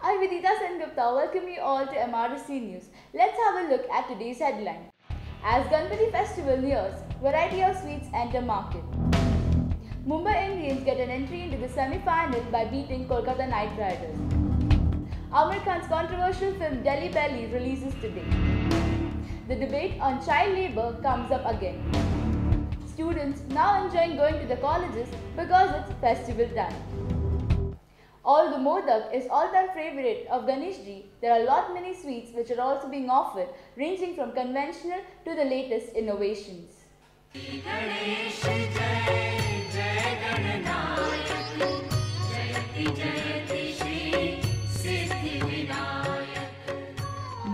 I, Vidita Sengupta, welcome you all to MRSC News. Let's have a look at today's headline. As Ganpati festival nears, variety of sweets enter market. Mumbai Indians get an entry into the semi-final by beating Kolkata Knight Riders. Amir Khan's controversial film Delhi Belly releases today. The debate on child labour comes up again. Students now enjoying going to the colleges because it's festival time. Although Modak is all-time favorite of Ganeshji, there are a lot many sweets which are also being offered, ranging from conventional to the latest innovations.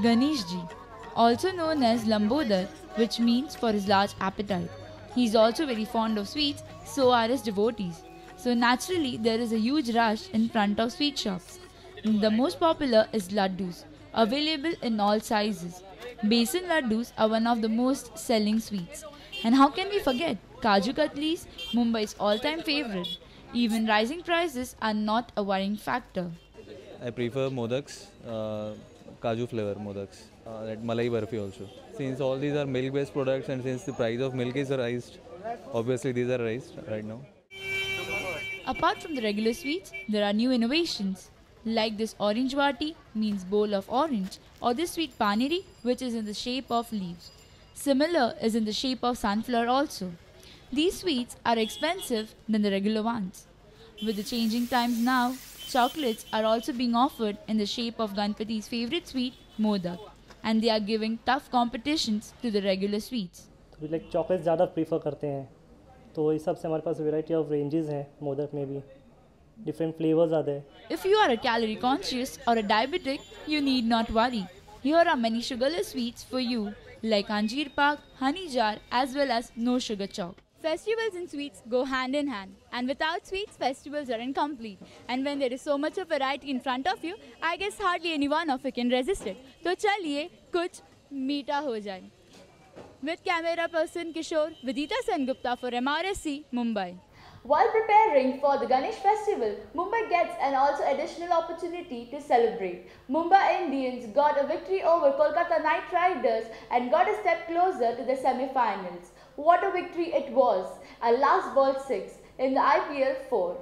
Ganeshji, also known as Lambodar, which means for his large appetite. He is also very fond of sweets, so are his devotees. So naturally, there is a huge rush in front of sweet shops. The most popular is laddus, available in all sizes. Besan laddus are one of the most selling sweets. And how can we forget Kaju Katlis, Mumbai's all-time favorite? Even rising prices are not a worrying factor. I prefer modaks, Kaju flavor modaks, Malai Barfi also. Since all these are milk-based products and since the price of milk is raised, obviously these are raised right now. Apart from the regular sweets, there are new innovations. Like this orange vati, means bowl of orange, or this sweet paniri, which is in the shape of leaves. Similar is in the shape of sunflower also. These sweets are expensive than the regular ones. With the changing times now, chocolates are also being offered in the shape of Ganpati's favorite sweet, Modak, and they are giving tough competitions to the regular sweets. तो like chocolate ज़्यादा prefer करते हैं, तो इस सब से हमारे पास variety of ranges हैं मोदक में भी different flavors are there. If you are a calorie conscious or a diabetic, you need not worry. Here are many sugarless sweets for you like Anjeer Pak, Honey Jar as well as no sugar chalk. Festivals and sweets go hand in hand, and without sweets, festivals are incomplete. And when there is so much of variety in front of you, I guess hardly any one of you can resist it. तो चलिए कुछ मीठा हो जाए. With camera person Kishore, Vidita Sengupta for MRSC, Mumbai. While preparing for the Ganesh festival, Mumbai gets an also additional opportunity to celebrate. Mumbai Indians got a victory over Kolkata Knight Riders and got a step closer to the semi-finals. What a victory it was, a last ball 6 in the IPL 4.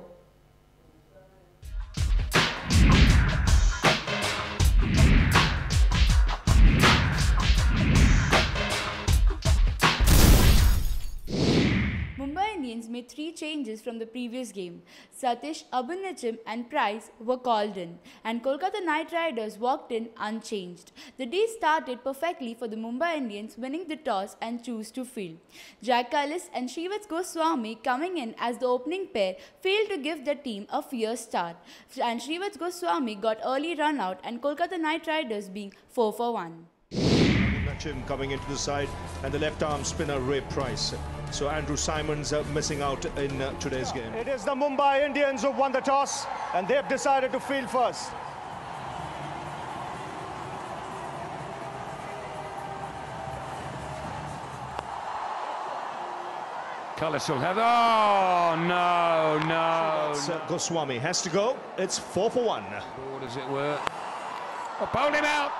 Mumbai Indians made 3 changes from the previous game. Satish, Abunachim and Price were called in, and Kolkata Knight Riders walked in unchanged. The day started perfectly for the Mumbai Indians, winning the toss and chose to field. Jack Kallis and Shrivats Goswami coming in as the opening pair failed to give the team a fierce start, and Shrivats Goswami got early run out and Kolkata Knight Riders being 4 for 1. Coming into the side and the left arm spinner Ray Price. So Andrew Simons missing out in today's game. It is the Mumbai Indians who won the toss and they've decided to field first. Kallis will have. Oh no! Goswami has to go. It's 4 for 1. What does it work? Oh, bowled him out.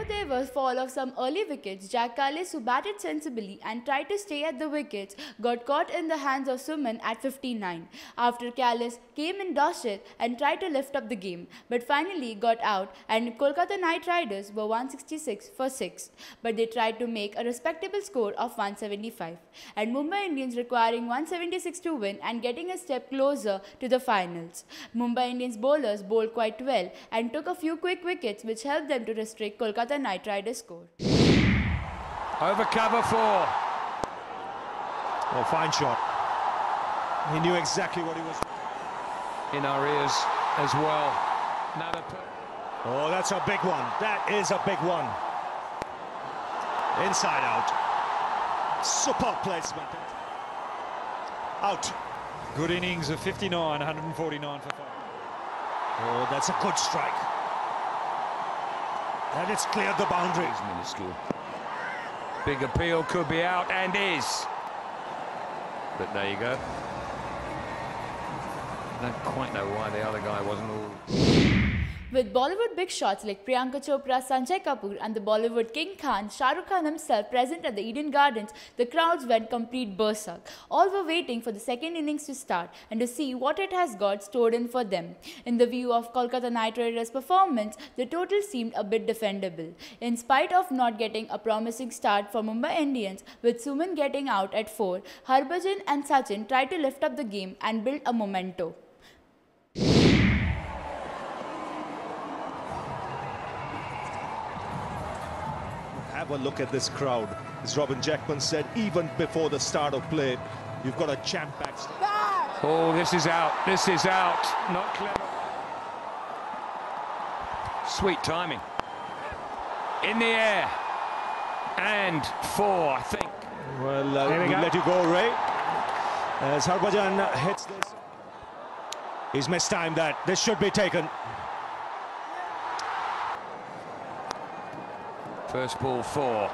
There was fall of some early wickets. Jack Kallis, who batted sensibly and tried to stay at the wickets, got caught in the hands of Suman at 59. After Kallis came in Dorset and tried to lift up the game, but finally got out, and Kolkata Knight Riders were 166 for 6. But they tried to make a respectable score of 175. And Mumbai Indians requiring 176 to win and getting a step closer to the finals. Mumbai Indians bowlers bowled quite well and took a few quick wickets which helped them to restrict Kolkata Knight Riders score. Over cover 4. Oh, fine shot. He knew exactly what he was. In our ears as well. Oh, that's a big one. That is a big one. Inside out. Super placement. Out. Good innings of 59, 149 for 5. Oh, that's a good strike. And it's cleared the boundary. It's minuscule. Big appeal could be out and is. But there you go. I don't quite know why the other guy wasn't all... With Bollywood big shots like Priyanka Chopra, Sanjay Kapoor and the Bollywood King Khan, Shah Rukh Khan himself present at the Eden Gardens, the crowds went complete berserk. All were waiting for the second innings to start and to see what it has got stored in for them. In the view of Kolkata Knight Riders' performance, the total seemed a bit defendable. In spite of not getting a promising start for Mumbai Indians, with Suman getting out at 4, Harbhajan and Sachin tried to lift up the game and build a memento. Have a look at this crowd. As Robin Jackman said, even before the start of play, you've got a champ backstage. Oh, this is out. This is out. Not clever. Sweet timing. In the air. And 4, I think. Well, we'll let you go, Ray. As Harbhajan hits this. He's mistimed that. This should be taken. First ball 4.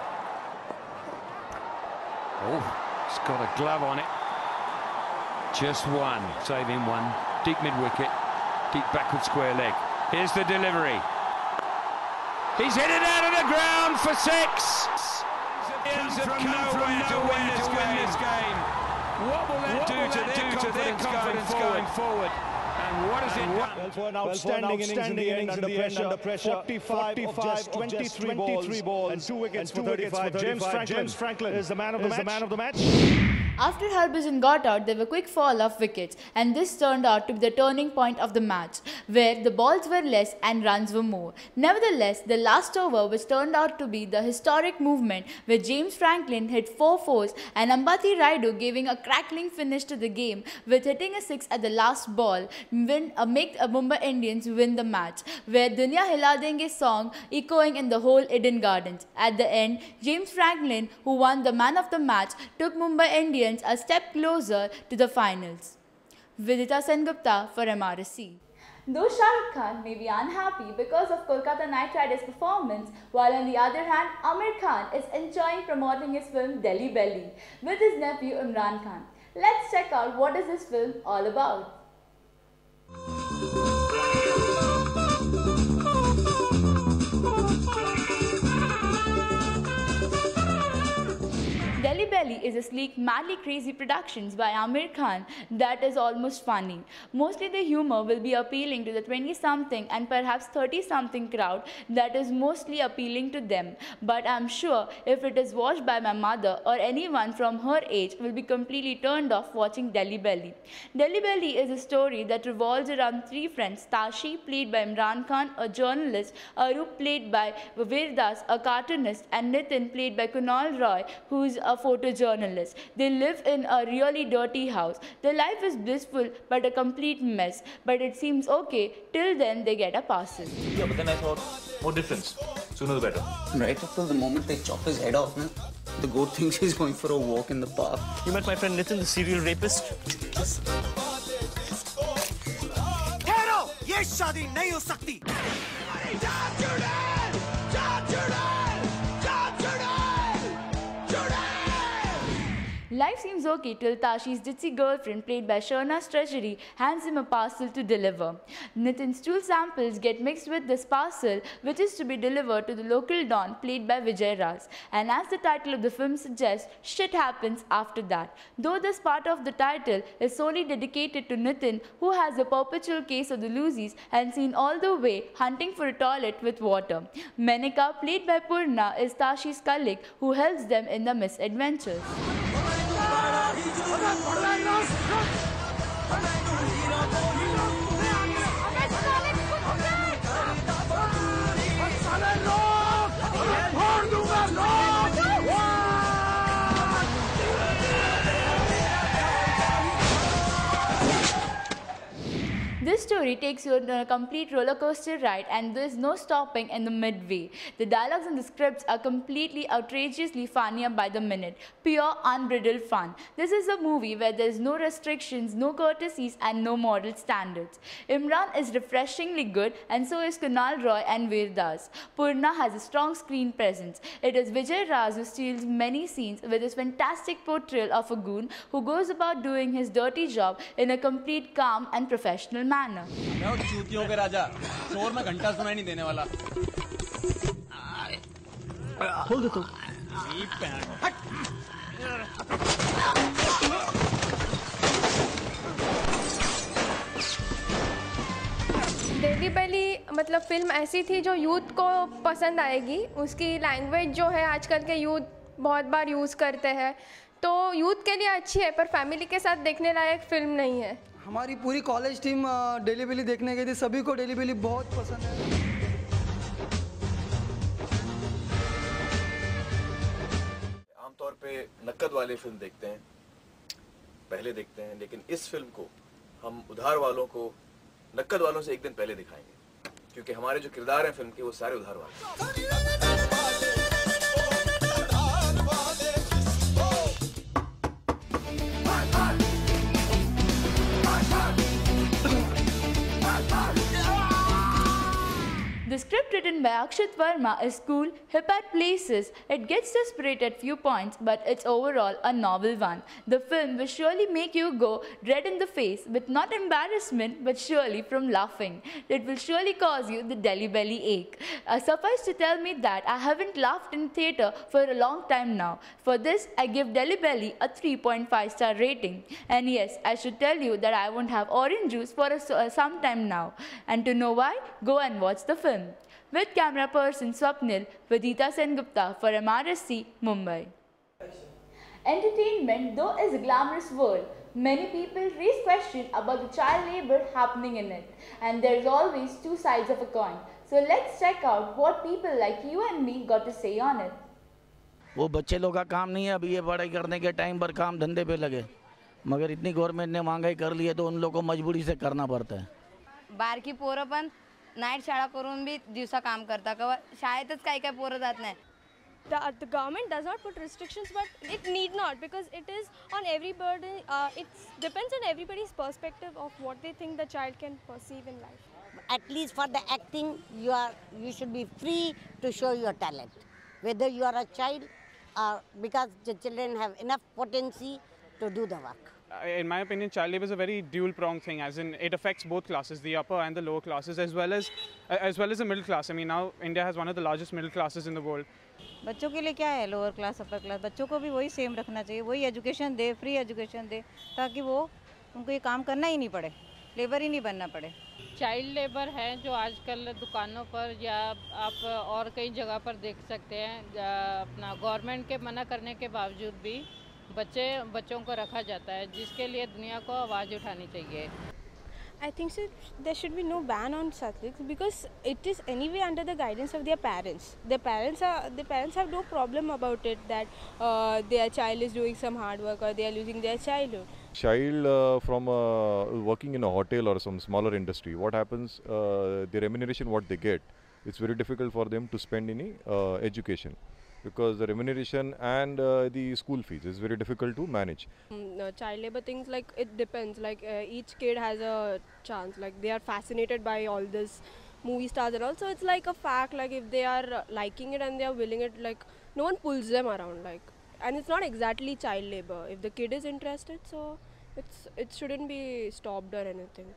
Oh, it's got a glove on it. Just one, saving one. Deep mid-wicket, deep backward square leg. Here's the delivery. He's hit it out of the ground for 6. Indians have come from nowhere to win this game. What will that do to their confidence going forward? And what is it? Well, for an outstanding innings under pressure, 45 of just 23 balls and 2 wickets for 35. James Franklin is the man of the match. After Harbhajan got out, there were quick fall of wickets, and this turned out to be the turning point of the match, where the balls were less and runs were more. Nevertheless, the last over, which turned out to be the historic movement, where James Franklin hit 4 fours and Ambati Rayudu giving a crackling finish to the game with hitting a 6 at the last ball, make Mumbai Indians win the match, where Duniya Hila Denge song echoing in the whole Eden Gardens. At the end, James Franklin, who won the man of the match, took Mumbai Indians a step closer to the finals. Vidita Sengupta for MRSC. Though Shah Rukh Khan may be unhappy because of Kolkata Knight Riders' performance, while on the other hand, Amir Khan is enjoying promoting his film Delhi Belly with his nephew Imran Khan. Let's check out what is this film all about. Delhi Belly is a sleek, madly crazy productions by Amir Khan that is almost funny. Mostly the humor will be appealing to the 20-something and perhaps 30-something crowd that is mostly appealing to them. But I'm sure if it is watched by my mother or anyone from her age will be completely turned off watching Delhi Belly. Delhi Belly is a story that revolves around 3 friends, Tashi, played by Imran Khan, a journalist, Arup, played by Virdas, a cartoonist, and Nitin, played by Kunal Roy, who's a photojournalist. They live in a really dirty house. Their life is blissful but a complete mess. But it seems okay till then they get a parcel. Yeah, but then I thought, what difference? Sooner the better. Right after the moment they chop his head off, man, the goat thinks he's going for a walk in the park. You met my friend Nitin, the serial rapist? ठहरो, ये शादी नहीं हो सकती. Life seems okay till Tashi's ditzy girlfriend, played by Sharna's Treasury, hands him a parcel to deliver. Nitin's stool samples get mixed with this parcel, which is to be delivered to the local don, played by Vijay Raz. And as the title of the film suggests, shit happens after that. Though this part of the title is solely dedicated to Nitin, who has a perpetual case of the loosies and seen all the way hunting for a toilet with water. Menika, played by Purna, is Tashi's colleague who helps them in the misadventures. This story takes you on a complete roller coaster ride and there is no stopping in the midway. The dialogues and the scripts are completely outrageously funnier by the minute. Pure, unbridled fun. This is a movie where there is no restrictions, no courtesies and no moral standards. Imran is refreshingly good and so is Kunal Roy and Veer Das. Purna has a strong screen presence. It is Vijay Raj who steals many scenes with his fantastic portrayal of a goon who goes about doing his dirty job in a complete calm and professional manner. चूतियों के राजा, शोर में घंटा सुनाई नहीं देने वाला। खोल दे तो। दिल्ली बैली मतलब फिल्म ऐसी थी जो यूथ को पसंद आएगी। उसकी लैंग्वेज जो है आजकल के यूथ बहुत बार यूज़ करते हैं, तो यूथ के लिए अच्छी है पर फैमिली के साथ देखने लायक फिल्म नहीं है। हमारी पूरी कॉलेज टीम दिल्ली बैली देखने गई थी, सभी को दिल्ली बैली बहुत पसंद है। आमतौर पे नकद वाले फिल्म देखते हैं, पहले देखते हैं, लेकिन इस फिल्म को हम उधार वालों को नकद वालों से एक दिन पहले दिखाएंगे, क्योंकि हमारे जो किरदार हैं फिल्म के वो सारे उधार वाले। The script written by Akshit Verma is cool, hip at places, it gets desperate at few points, but it's overall a novel one. The film will surely make you go red in the face with not embarrassment but surely from laughing. It will surely cause you the Delhi belly ache. Suffice to tell me that I haven't laughed in theatre for a long time now. For this, I give Delhi Belly a 3.5-star rating. And yes, I should tell you that I won't have orange juice for some time now. And to know why, go and watch the film. With camera person Swapnil, Vidita Sengupta for MRSC, Mumbai. Entertainment, though, is a glamorous world. Many people raise questions about the child labor happening in it. And there's always two sides of a coin. So let's check out what people like you and me got to say on it. वो बच्चे लोग का काम नहीं है, अभी ये पढ़ाई करने के टाइम पर काम धंधे पे लगे, मगर इतनी गवर्नमेंट ने महंगाई कर ली है तो उन लोगों को मजबूरी से करना पड़ता है। बारकी पोरं पण नाईट शाळा करून भी दिवसा काम करता, शाळेतच काय काय पोरं जात नाही। The government does not put restrictions, but it need not, because it is on everybody. It depends on everybody's perspective of what they think the child can perceive in life. At least for the acting, you should be free to show your talent, whether you are a child or because the children have enough potency to do the work. In my opinion, child labour is a very dual-pronged thing, as in it affects both classes, the upper and the lower classes, as well as the middle class. I mean, now India has one of the largest middle classes in the world. बच्चों के लिए क्या है lower class upper class, बच्चों को भी वही same रखना चाहिए, वही एजुकेशन दे, फ्री एजुकेशन दे, ताकि वो उनको ये काम करना ही नहीं पड़े, लेबर ही नहीं बनना पड़े। चाइल्ड लेबर है जो आजकल दुकानों पर या आप और कई जगह पर देख सकते हैं, अपना गवर्नमेंट के मना करने के बावजूद भी बच्चों को रखा जाता है, जिसके लिए दुनिया को आवाज़ उठानी चाहिए। I think so, there should be no ban on such things because it is anyway under the guidance of their parents. The parents have no problem about it that their child is doing some hard work or they are losing their childhood. Child from working in a hotel or some smaller industry, what happens, the remuneration what they get, it's very difficult for them to spend in education, because the remuneration and the school fees is very difficult to manage. Child labor things, like it depends, like each kid has a chance, like they are fascinated by all this movie stars and all, so it's like a fact, like if they are liking it and they are willing it, like no one pulls them around, like, and it's not exactly child labor if the kid is interested, so it shouldn't be stopped or anything.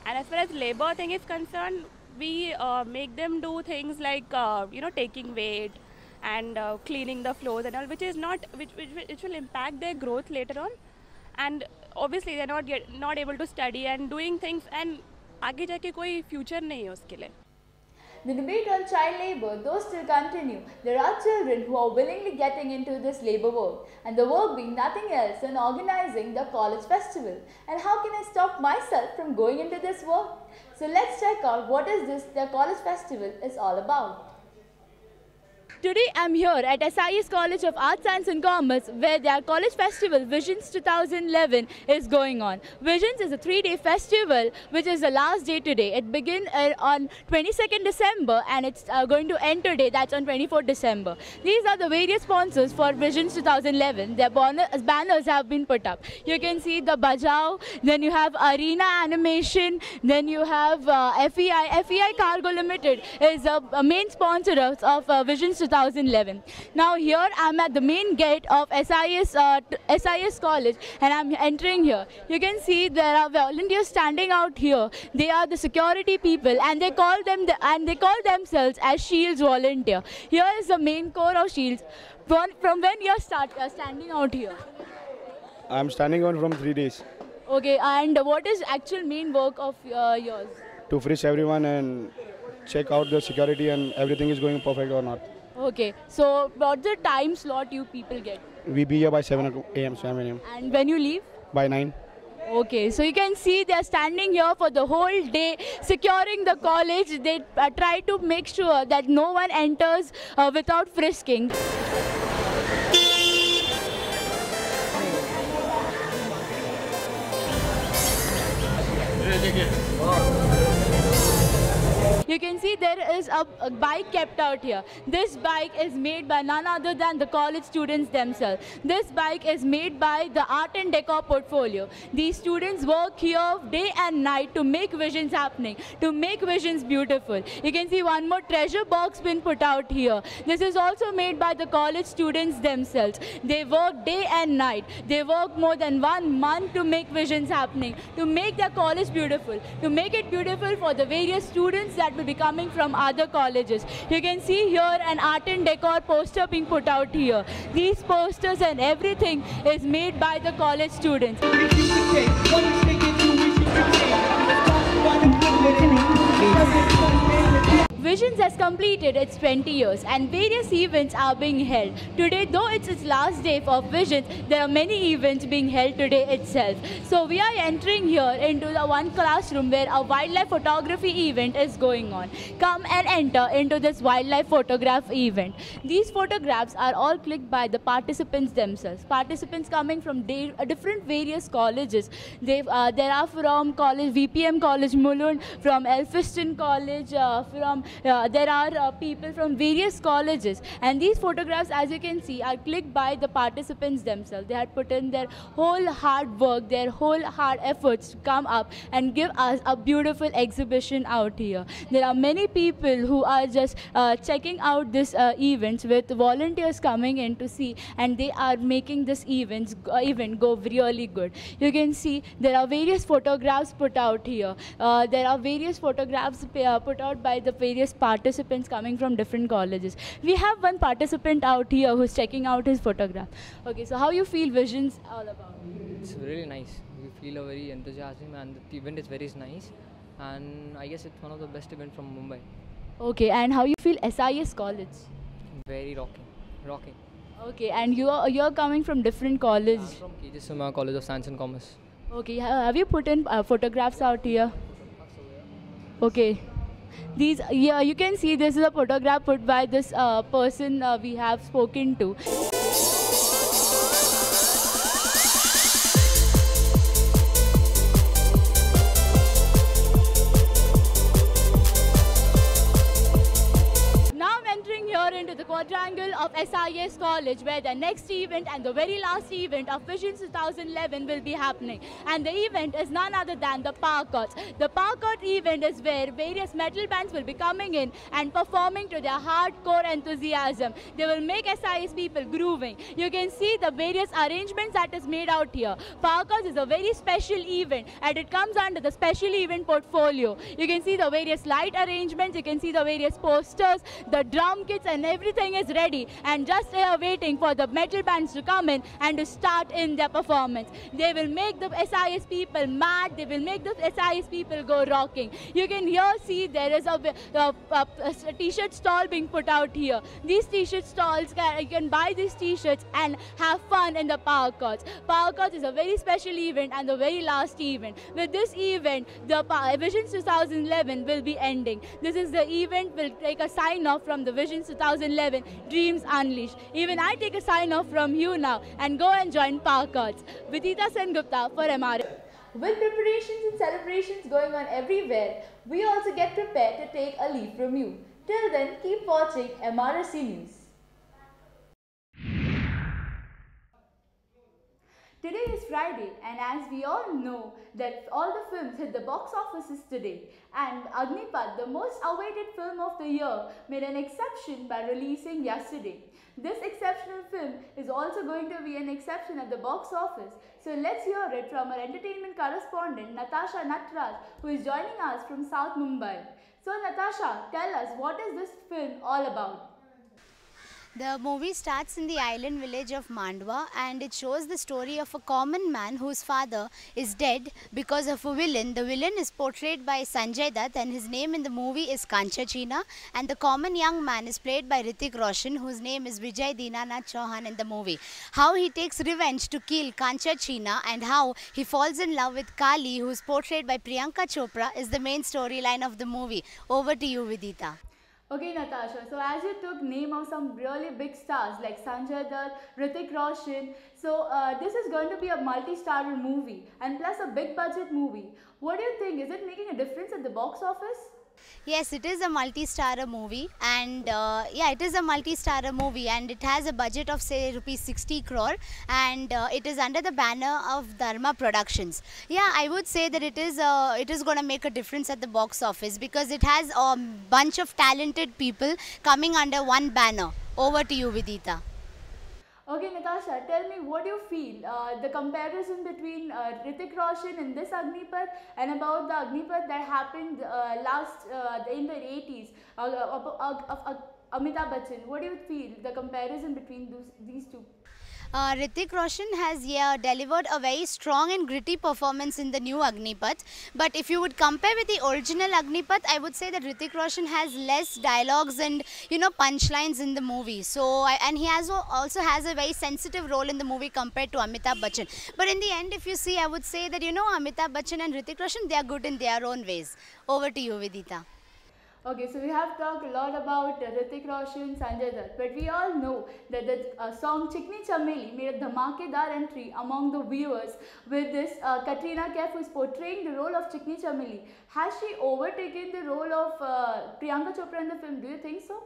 And as far as labor thing is concerned, we make them do things like taking weight and cleaning the floors and all, which will impact their growth later on, and obviously they're not able to study and doing things, and आगे जाके कोई future नहीं है उसके लिए. The debate on child labour, though, still continue. There are children who are willingly getting into this labour work, and the work being nothing else than organizing the college festival. And how can I stop myself from going into this work? So let's check out what is this the college festival is all about. Today I'm here at SIS College of Arts, Science and Commerce where their college festival Visions 2011 is going on. Visions is a 3-day festival which is the last day today. It begins on 22nd December and it's going to end today, that's on 24th December. These are the various sponsors for Visions 2011. Their banners have been put up. You can see the Bajao, then you have Arena Animation, then you have FEI Cargo Limited is a main sponsor of Visions 2011. Now here I'm at the main gate of SIS College and I'm entering here. You can see there are volunteers standing out here. They are the security people and they call themselves as Shields volunteer. Here is the main core of Shields. From when you are standing out here? I'm standing on from 3 days. Okay, and what is actual main work of yours? To frisk everyone and check out the security and everything is going perfect or not. Okay, so what's the time slot you people get? We be here by 7 a.m. And when you leave? By 9. Okay, so you can see they are standing here for the whole day, securing the college. They try to make sure that no one enters without frisking. You can see there is a bike kept out here. This bike is made by none other than the college students themselves. This bike is made by the Art and Decor portfolio. These students work here day and night to make visions happening, to make visions beautiful. You can see one more treasure box been put out here. This is also made by the college students themselves. They work day and night. They work more than 1 month to make visions happening, to make their college beautiful, to make it beautiful for the various students that will be coming from other colleges. You can see here an Art and Decor poster being put out here. These posters and everything is made by the college students. Visions has completed its 20 years and various events are being held. Today, though it's its last day for Visions, there are many events being held today itself. So we are entering here into the one classroom where a wildlife photography event is going on. Come and enter into this wildlife photograph event. These photographs are all clicked by the participants themselves. Participants coming from different various colleges. There are from college, VPM College Mulund, from Elphinstone College, there are people from various colleges, and these photographs, as you can see, are clicked by the participants themselves. They had put in their whole hard work, their whole hard efforts to come up and give us a beautiful exhibition out here. There are many people who are just checking out this event with volunteers coming in to see, and they are making this event go really good. You can see there are various photographs put out here. There are various photographs put out by the various participants coming from different colleges. We have one participant out here who's checking out his photograph. Okay, so how you feel Visions all about? It's really nice. We feel a very enthusiasm and the event is very nice, and I guess it's one of the best events from Mumbai. Okay, and how you feel SIS College? Very rocking. Okay, and you're coming from different colleges? I'm from KG Suma College of Science and Commerce. Okay, have you put in photographs out here? Okay. These, yeah, you can see this is a photograph put by this person we have spoken to. Into the quadrangle of SIS College, where the next event and the very last event of Visions 2011 will be happening. And the event is none other than the Parkour. The Parkour event is where various metal bands will be coming in and performing to their hardcore enthusiasm. They will make SIS people grooving. You can see the various arrangements that is made out here. Parkour is a very special event and it comes under the special event portfolio. You can see the various light arrangements, you can see the various posters, the drum kits and everything is ready and just waiting for the metal bands to come in and to start in their performance. They will make the SIS people mad, they will make the SIS people go rocking. You can here see there is a t-shirt stall being put out here. These t-shirt stalls, you can buy these t-shirts and have fun in the Parkour. Parkour is a very special event and the very last event. With this event, the Visions 2011 will be ending. This is the event will take a sign off from the Visions 2011 dreams unleashed. Even I take a sign off from you now and go and join Park Arts. Vidita Sengupta for MRS. With preparations and celebrations going on everywhere, we also get prepared to take a leave from you. Till then, keep watching MRSC News. Today is Friday, and as we all know that all the films hit the box offices today, and Agnipath, the most awaited film of the year, made an exception by releasing yesterday. This exceptional film is also going to be an exception at the box office. So let's hear it from our entertainment correspondent Natasha Natraj, who is joining us from South Mumbai. So Natasha, tell us, what is this film all about? The movie starts in the island village of Mandwa, and it shows the story of a common man whose father is dead because of a villain. The villain is portrayed by Sanjay Dutt, and his name in the movie is Kanchachina, and the common young man is played by Hrithik Roshan, whose name is Vijay Dinanath Chauhan in the movie. How he takes revenge to kill Kanchachina and how he falls in love with Kali, who is portrayed by Priyanka Chopra, is the main storyline of the movie. Over to you, Vidita. Okay, Natasha, so as you took name of some really big stars like Sanjay Dutt, Hrithik Roshan, so this is going to be a multi-starrer movie and plus a big budget movie. What do you think? Is it making a difference at the box office? Yes, it is a multi-starrer movie, and it is a multi-starrer movie, and it has a budget of say rupees 60 crore, and it is under the banner of Dharma Productions. Yeah, I would say that it is going to make a difference at the box office because it has a bunch of talented people coming under one banner. Over to you, Vidita. Okay, Natasha, tell me, what do you feel? The comparison between Hrithik Roshan in this Agnipath and about the Agnipath that happened in the 80s of Amitabh Bachchan. What do you feel, the comparison between these two? Hrithik Roshan has delivered a very strong and gritty performance in the new Agnipath. But if you would compare with the original Agnipath, I would say that Hrithik Roshan has less dialogues and punchlines in the movie. So and he also has a very sensitive role in the movie compared to Amitabh Bachchan. But in the end, if you see, I would say that Amitabh Bachchan and Hrithik Roshan, they are good in their own ways. Over to you, Vidita. Okay, so we have talked a lot about Hrithik Roshan, Sanjay Dutt, but we all know that the song Chikni Chameli made a dhamakedar entry among the viewers with this Katrina Kaif, who is portraying the role of Chikni Chameli. Has she overtaken the role of Priyanka Chopra in the film? Do you think so?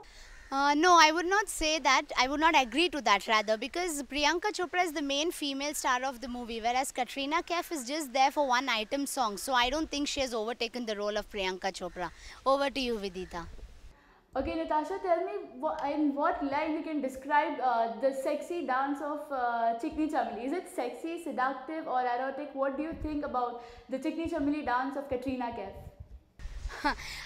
No, I would not say that. I would not agree to that rather, because Priyanka Chopra is the main female star of the movie, whereas Katrina Kaif is just there for one item song. So I don't think she has overtaken the role of Priyanka Chopra. Over to you, Vidita. Okay, Natasha, tell me in what line you can describe the sexy dance of Chikni Chameli. Is it sexy, seductive or erotic? What do you think about the Chikni Chameli dance of Katrina Kaif?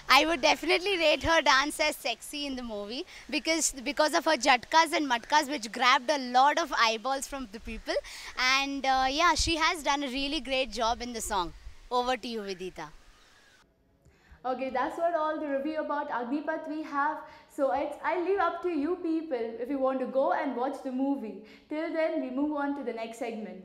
I would definitely rate her dance as sexy in the movie because of her jhatkas and matkas, which grabbed a lot of eyeballs from the people. And yeah, she has done a really great job in the song. Over to you, Vidita. Okay, that's what all the review about Agnipath we have. So I leave up to you people if you want to go and watch the movie. Till then, we move on to the next segment.